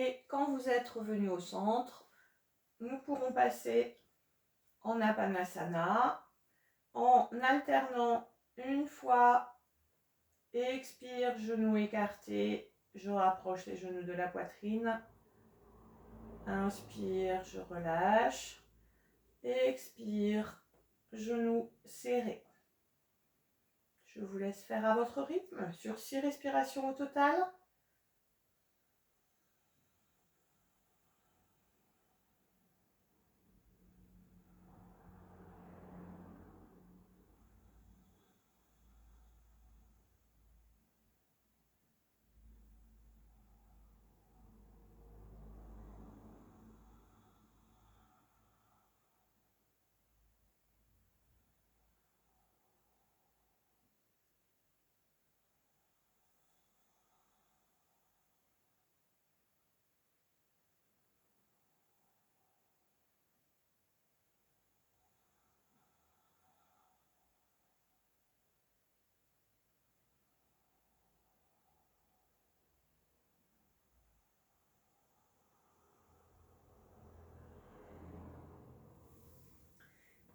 Et quand vous êtes revenu au centre, nous pourrons passer en Apanasana en alternant une fois. Expire, genoux écartés, je rapproche les genoux de la poitrine. Inspire, je relâche. Expire, genoux serrés. Je vous laisse faire à votre rythme sur 6 respirations au total.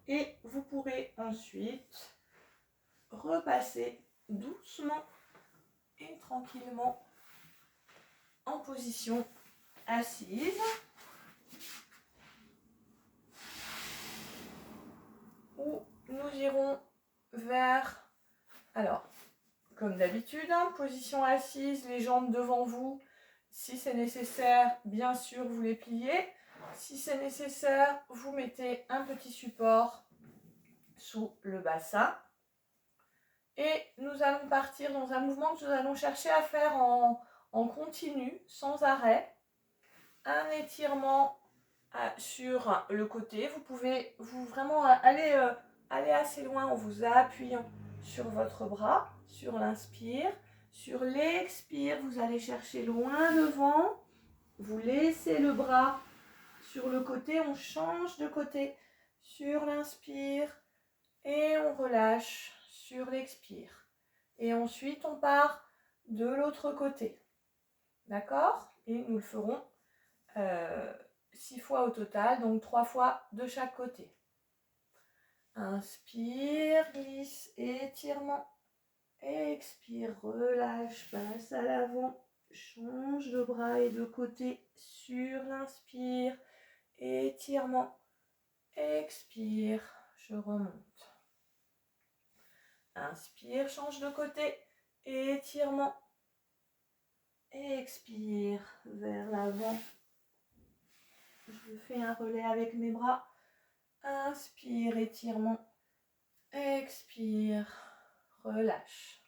Et vous pourrez ensuite repasser doucement et tranquillement en position assise. Où nous irons vers, alors, comme d'habitude, position assise, les jambes devant vous. Si c'est nécessaire, bien sûr, vous les pliez. Si c'est nécessaire, vous mettez un petit support sous le bassin. Et nous allons partir dans un mouvement que nous allons chercher à faire en continu, sans arrêt. Un étirement sur le côté. Vous pouvez vraiment aller assez loin en vous appuyant sur votre bras, sur l'inspire. Sur l'expire, vous allez chercher loin devant. Vous laissez le bras sur le côté, on change de côté. Sur l'inspire et on relâche sur l'expire. Et ensuite, on part de l'autre côté. D'accord? Et nous le ferons 6 fois au total, donc 3 fois de chaque côté. Inspire, glisse, étirement. Expire, relâche, passe à l'avant. Change de bras et de côté sur l'inspire. Étirement. Expire, je remonte. Inspire, change de côté. Étirement. Expire vers l'avant. Je fais un relais avec mes bras. Inspire, étirement. Expire, relâche.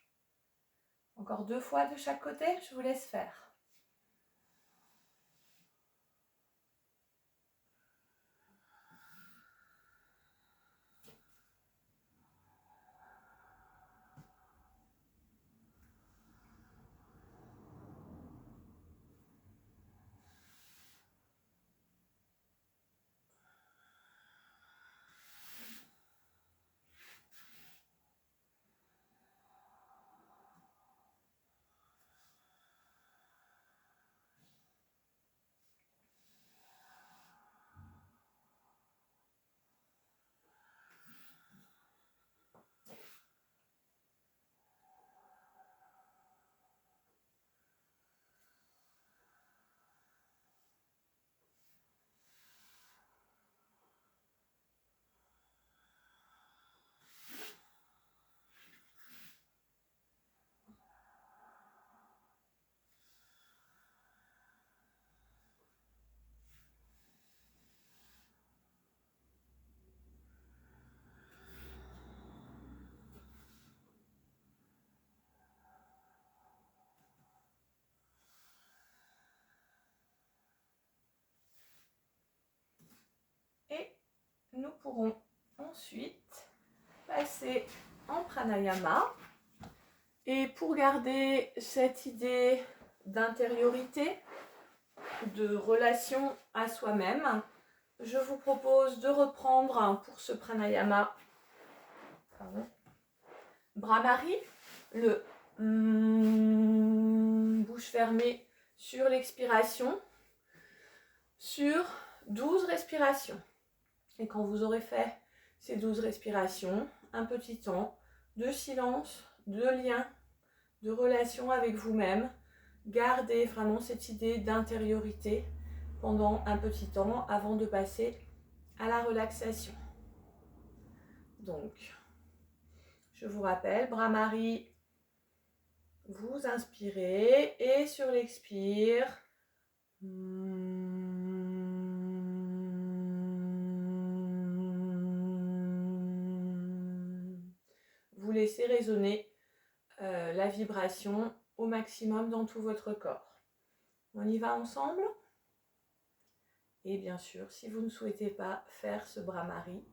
Encore 2 fois de chaque côté, je vous laisse faire. Et nous pourrons ensuite passer en pranayama. Et pour garder cette idée d'intériorité, de relation à soi-même, je vous propose de reprendre pour ce pranayama Bhramari, le bouche fermée sur l'expiration. sur 12 respirations. Et quand vous aurez fait ces 12 respirations, un petit temps de silence, de lien, de relation avec vous-même. Gardez vraiment cette idée d'intériorité pendant un petit temps avant de passer à la relaxation. Donc, je vous rappelle, Brahmari, vous inspirez et sur l'expire, vous laissez résonner la vibration au maximum dans tout votre corps. On y va ensemble? Et bien sûr, si vous ne souhaitez pas faire ce Brahmari,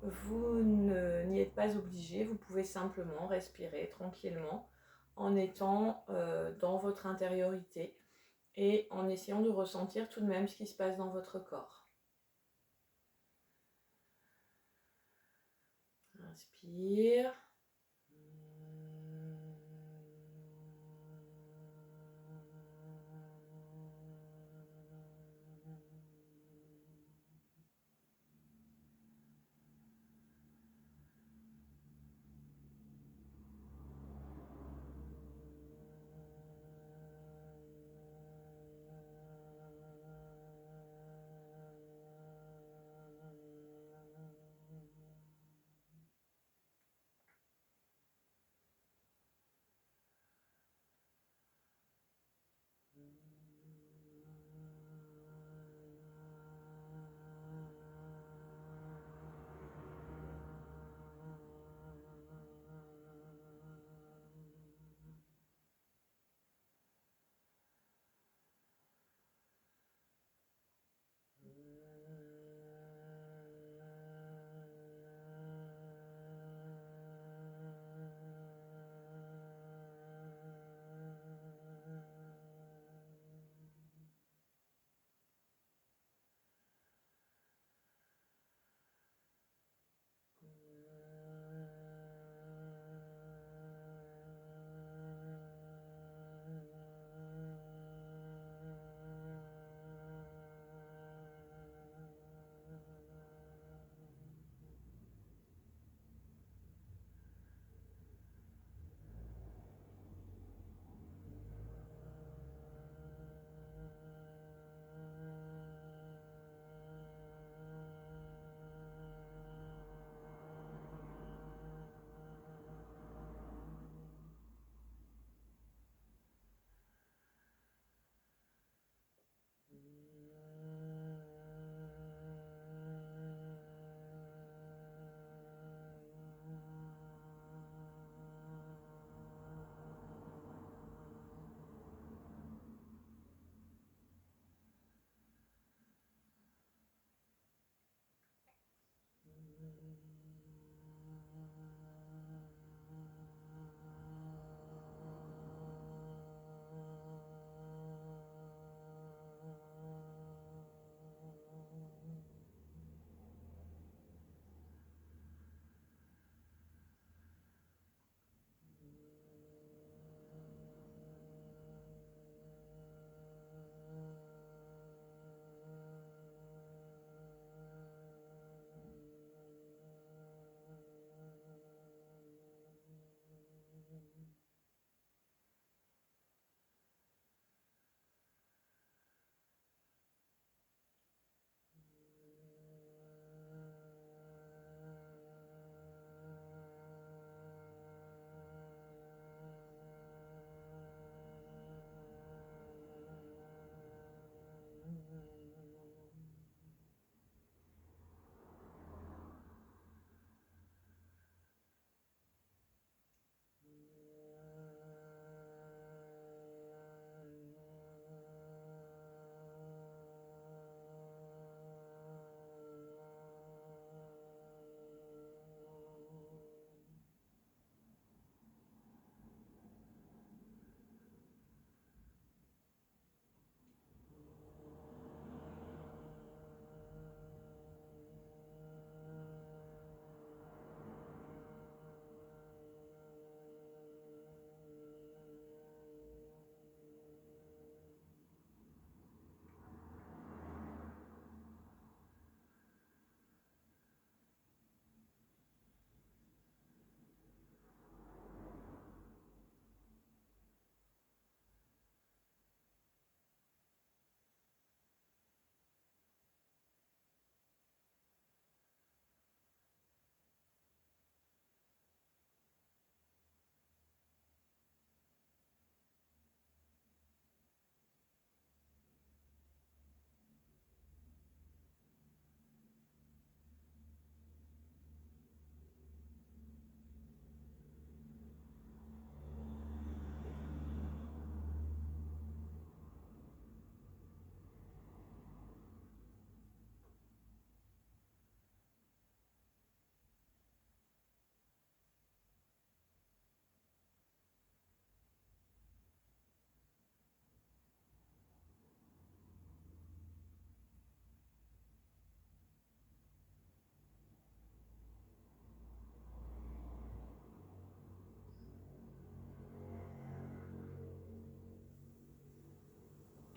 vous n'y êtes pas obligé, vous pouvez simplement respirer tranquillement en étant dans votre intériorité et en essayant de ressentir tout de même ce qui se passe dans votre corps. Inspire.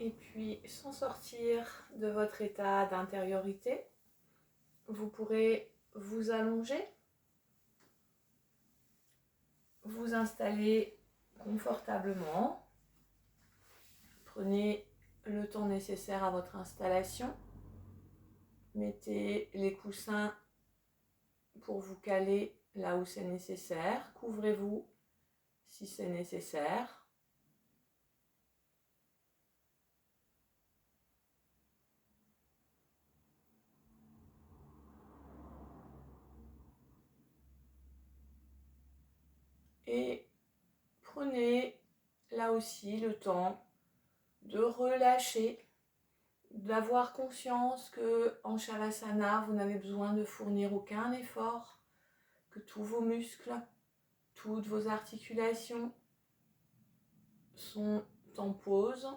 Et puis, sans sortir de votre état d'intériorité, vous pourrez vous allonger, vous installer confortablement. Prenez le temps nécessaire à votre installation. Mettez les coussins pour vous caler là où c'est nécessaire. Couvrez-vous si c'est nécessaire. Et prenez là aussi le temps de relâcher, d'avoir conscience que en Shavasana, vous n'avez besoin de fournir aucun effort, que tous vos muscles, toutes vos articulations sont en pause.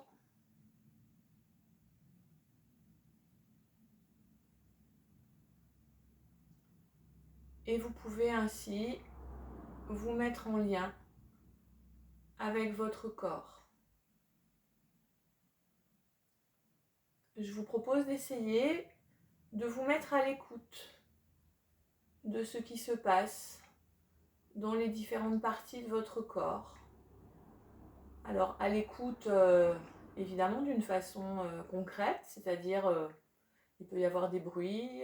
Et vous pouvez ainsi vous mettre en lien avec votre corps. Je vous propose d'essayer de vous mettre à l'écoute de ce qui se passe dans les différentes parties de votre corps. Alors à l'écoute, évidemment d'une façon concrète, c'est-à-dire il peut y avoir des bruits,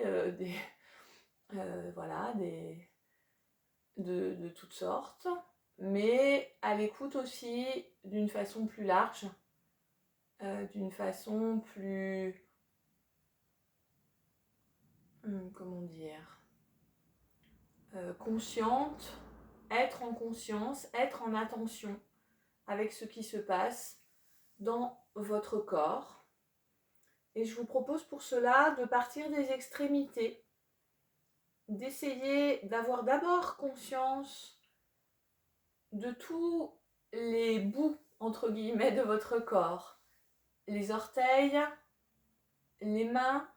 voilà, de toutes sortes, mais à l'écoute aussi d'une façon plus large, d'une façon plus, comment dire, consciente, être en conscience, être en attention avec ce qui se passe dans votre corps. Et je vous propose pour cela de partir des extrémités, d'essayer d'avoir d'abord conscience de tous les bouts, entre guillemets, de votre corps. Les orteils, les mains,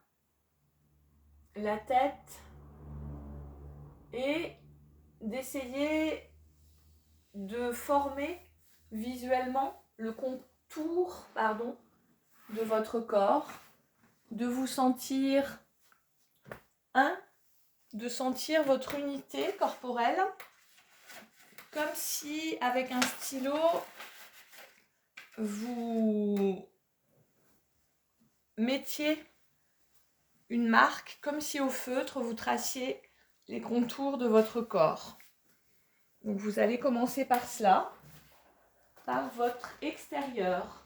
la tête, et d'essayer de former visuellement le contour, de votre corps, de vous sentir de sentir votre unité corporelle, comme si avec un stylo vous mettiez une marque, comme si au feutre vous traciez les contours de votre corps. Donc vous allez commencer par cela, par votre extérieur,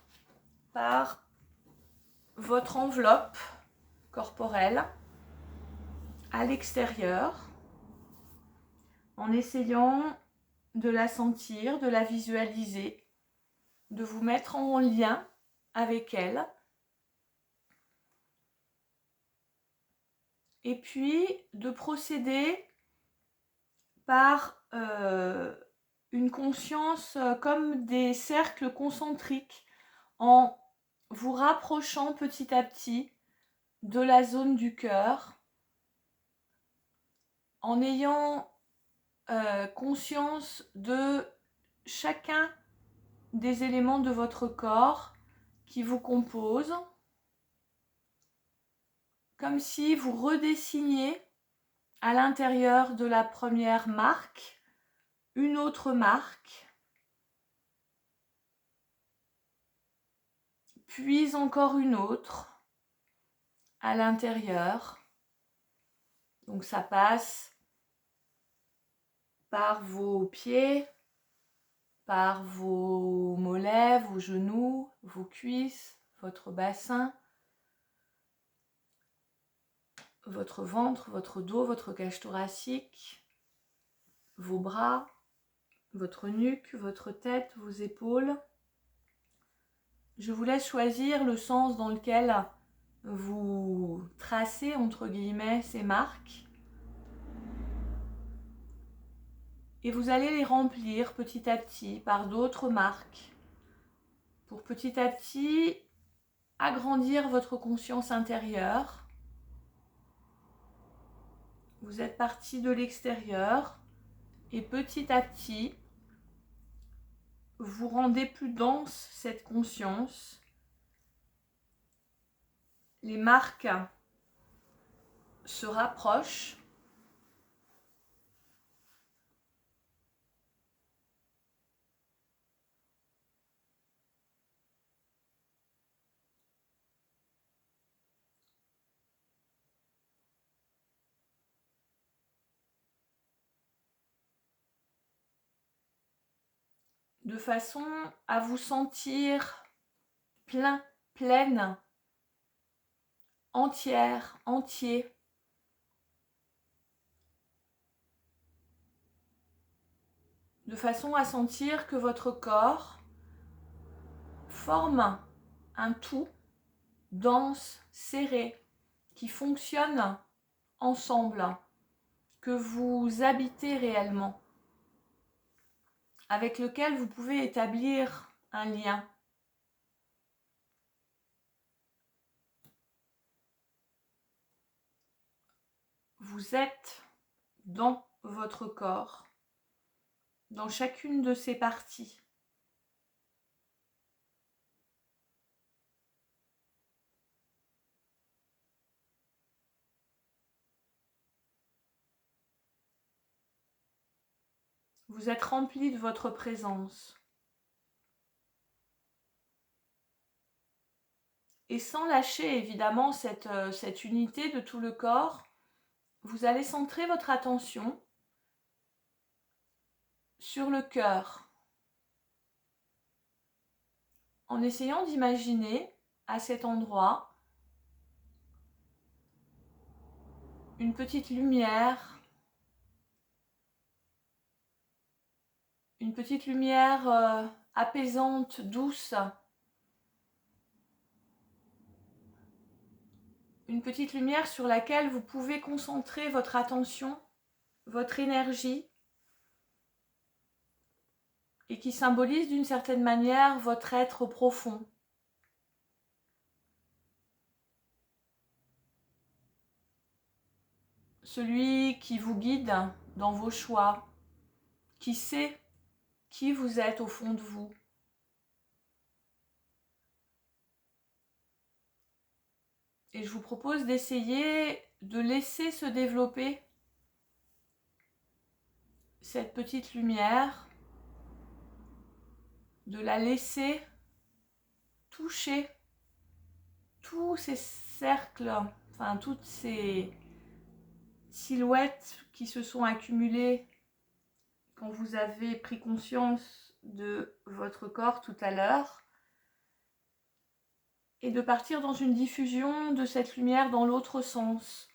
par votre enveloppe corporelle à l'extérieur, en essayant de la sentir, de la visualiser, de vous mettre en lien avec elle. Et puis de procéder par une conscience comme des cercles concentriques, en vous rapprochant petit à petit de la zone du cœur, en ayant conscience de chacun des éléments de votre corps qui vous composent, comme si vous redessiniez à l'intérieur de la première marque une autre marque, puis encore une autre à l'intérieur. Donc ça passe par vos pieds, par vos mollets, vos genoux, vos cuisses, votre bassin, votre ventre, votre dos, votre cage thoracique, vos bras, votre nuque, votre tête, vos épaules. Je vous laisse choisir le sens dans lequel vous tracez, entre guillemets, ces marques. Et vous allez les remplir petit à petit par d'autres marques, pour petit à petit agrandir votre conscience intérieure. Vous êtes parti de l'extérieur et petit à petit, vous rendez plus dense cette conscience les marques se rapprochent. De façon à vous sentir plein, pleine, entière, entier. De façon à sentir que votre corps forme un tout dense, serré, qui fonctionne ensemble, que vous habitez réellement, avec lequel vous pouvez établir un lien. Vous êtes dans votre corps, dans chacune de ses parties. Vous êtes rempli de votre présence. Et sans lâcher évidemment cette unité de tout le corps, vous allez centrer votre attention sur le cœur, en essayant d'imaginer à cet endroit une petite lumière, apaisante, douce, une petite lumière sur laquelle vous pouvez concentrer votre attention, votre énergie, et qui symbolise d'une certaine manière votre être profond. Celui qui vous guide dans vos choix, qui sait qui vous êtes au fond de vous. Et je vous propose d'essayer de laisser se développer cette petite lumière, de la laisser toucher tous ces cercles, enfin toutes ces silhouettes qui se sont accumulées quand vous avez pris conscience de votre corps tout à l'heure, et de partir dans une diffusion de cette lumière dans l'autre sens.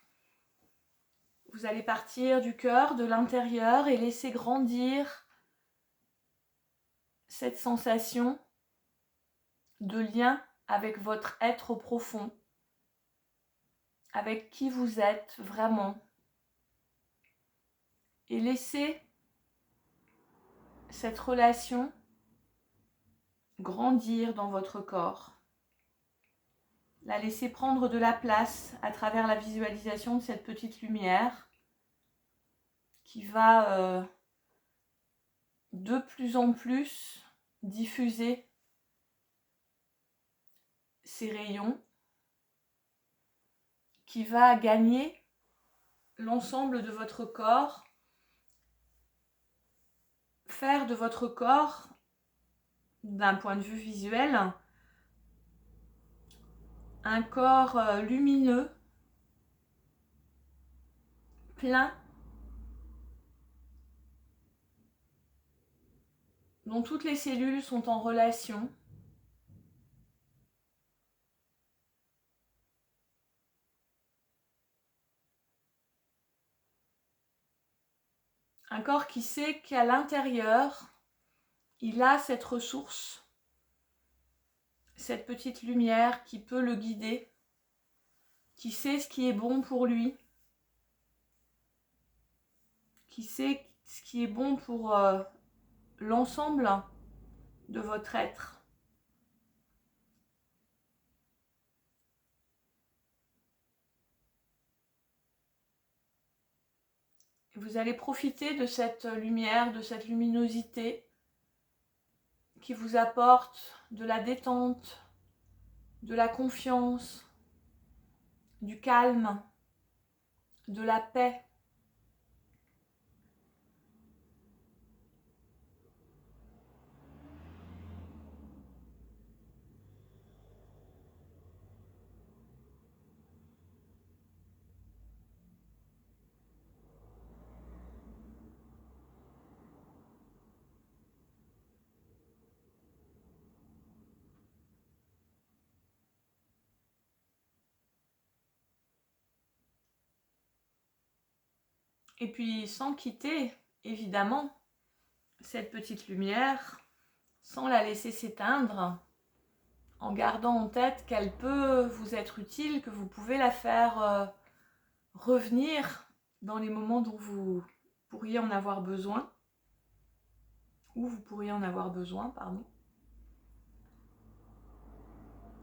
Vous allez partir du cœur, de l'intérieur, et laisser grandir cette sensation de lien avec votre être profond, avec qui vous êtes vraiment. Et laisser cette relation grandir dans votre corps. La laisser prendre de la place à travers la visualisation de cette petite lumière qui va de plus en plus diffuser ses rayons, qui va gagner l'ensemble de votre corps, faire de votre corps, d'un point de vue visuel, un corps lumineux, plein, dont toutes les cellules sont en relation. Un corps qui sait qu'à l'intérieur, il a cette ressource, cette petite lumière qui peut le guider, qui sait ce qui est bon pour lui, qui sait ce qui est bon pour l'ensemble de votre être. Vous allez profiter de cette lumière, de cette luminosité qui vous apporte de la détente, de la confiance, du calme, de la paix. Et puis sans quitter, évidemment, cette petite lumière, sans la laisser s'éteindre, en gardant en tête qu'elle peut vous être utile, que vous pouvez la faire revenir dans les moments dont vous pourriez en avoir besoin, ou vous pourriez en avoir besoin, pardon.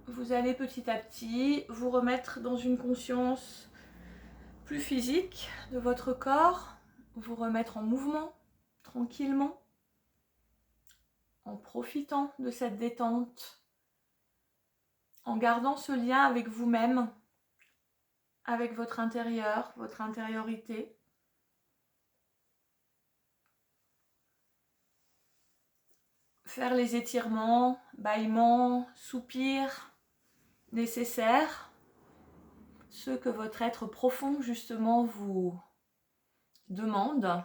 Vous allez petit à petit vous remettre dans une conscience plus physique de votre corps, vous remettre en mouvement tranquillement, en profitant de cette détente, en gardant ce lien avec vous-même, avec votre intérieur, votre intériorité. Faire les étirements, bâillements, soupirs nécessaires, ceux que votre être profond justement vous demande.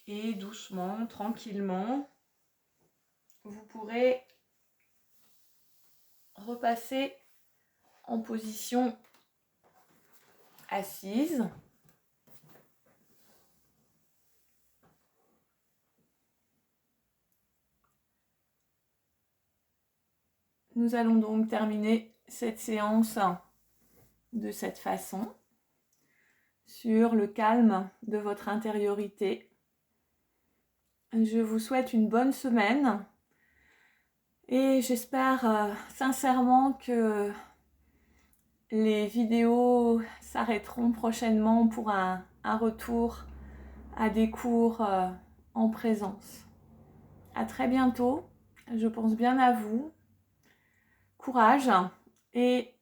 Et doucement, tranquillement, vous pourrez repasser en position assise. Nous allons donc terminer cette séance de cette façon, sur le calme de votre intériorité. Je vous souhaite une bonne semaine et j'espère sincèrement que les vidéos s'arrêteront prochainement pour un retour à des cours en présence. À très bientôt, je pense bien à vous. Courage et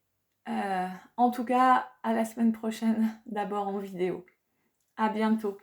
en tout cas à la semaine prochaine, d'abord en vidéo. À bientôt.